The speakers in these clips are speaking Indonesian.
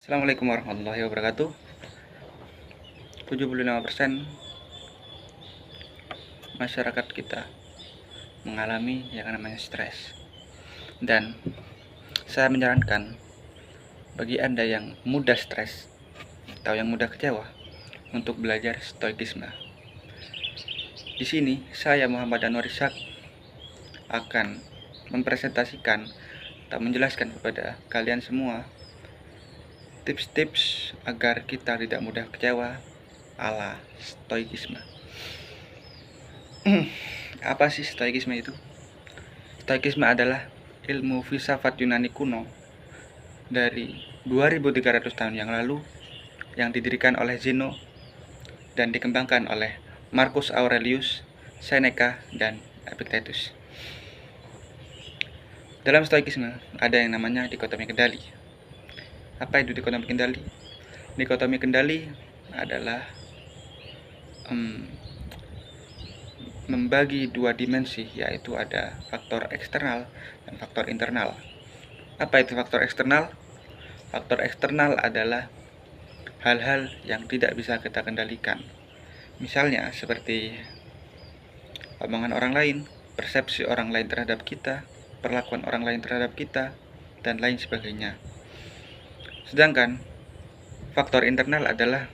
Assalamualaikum warahmatullahi wabarakatuh. 75% masyarakat kita mengalami yang namanya stres. Dan saya menyarankan bagi Anda yang mudah stres atau yang mudah kecewa untuk belajar stoikisme. Di sini saya Muhammad Anwar Ishak akan mempresentasikan atau menjelaskan kepada kalian semua tips-tips agar kita tidak mudah kecewa ala stoikisme. Apa sih stoikisme itu? Stoikisme adalah ilmu filsafat Yunani kuno dari 2300 tahun yang lalu yang didirikan oleh Zeno dan dikembangkan oleh Marcus Aurelius, Seneca, dan Epictetus. Dalam stoikisme ada yang namanya dikotomi kendali. Apa itu dikotomi kendali? Dikotomi kendali adalah membagi dua dimensi, yaitu ada faktor eksternal dan faktor internal. Apa itu faktor eksternal? Faktor eksternal adalah hal-hal yang tidak bisa kita kendalikan. Misalnya seperti omongan orang lain, persepsi orang lain terhadap kita, perlakuan orang lain terhadap kita, dan lain sebagainya. Sedangkan faktor internal adalah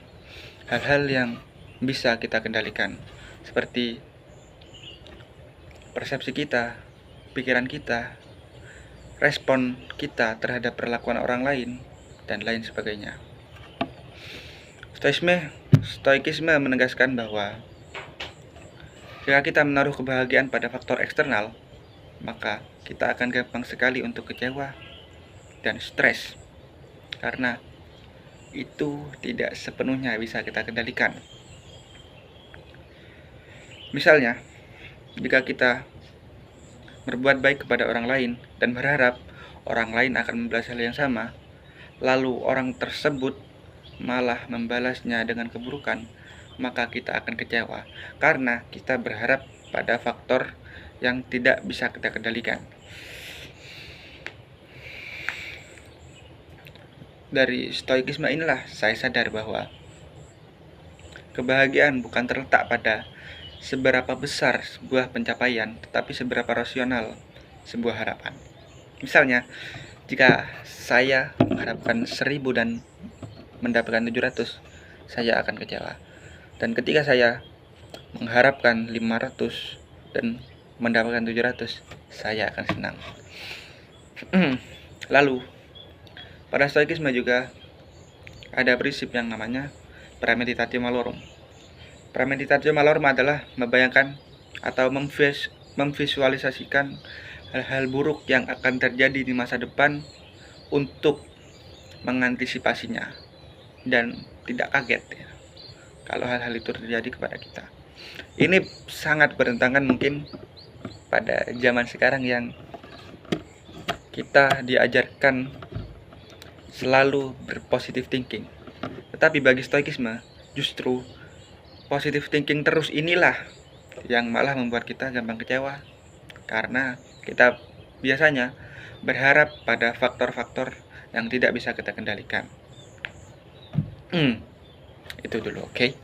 hal-hal yang bisa kita kendalikan, seperti persepsi kita, pikiran kita, respon kita terhadap perlakuan orang lain, dan lain sebagainya. Stoikisme menegaskan bahwa jika kita menaruh kebahagiaan pada faktor eksternal, maka kita akan gampang sekali untuk kecewa dan stres, karena itu tidak sepenuhnya bisa kita kendalikan. Misalnya, jika kita berbuat baik kepada orang lain dan berharap orang lain akan membalas hal yang sama, lalu orang tersebut malah membalasnya dengan keburukan, maka kita akan kecewa karena kita berharap pada faktor yang tidak bisa kita kendalikan. Dari stoikisme inilah saya sadar bahwa kebahagiaan bukan terletak pada seberapa besar sebuah pencapaian, tetapi seberapa rasional sebuah harapan. Misalnya, jika saya mengharapkan 1000 dan mendapatkan 700, saya akan kecewa. Dan ketika saya mengharapkan 500 dan mendapatkan 700, saya akan senang. Lalu, pada stoikisme juga ada prinsip yang namanya premeditatio malorum. Premeditatio malorum adalah membayangkan atau memvisualisasikan hal-hal buruk yang akan terjadi di masa depan untuk mengantisipasinya dan tidak kaget ya, kalau hal-hal itu terjadi kepada kita. Ini sangat bertentangan mungkin pada zaman sekarang yang kita diajarkan selalu berpositive thinking. Tetapi bagi stoikisme, justru positive thinking terus inilah yang malah membuat kita gampang kecewa, karena kita biasanya berharap pada faktor-faktor yang tidak bisa kita kendalikan. Itu dulu, oke?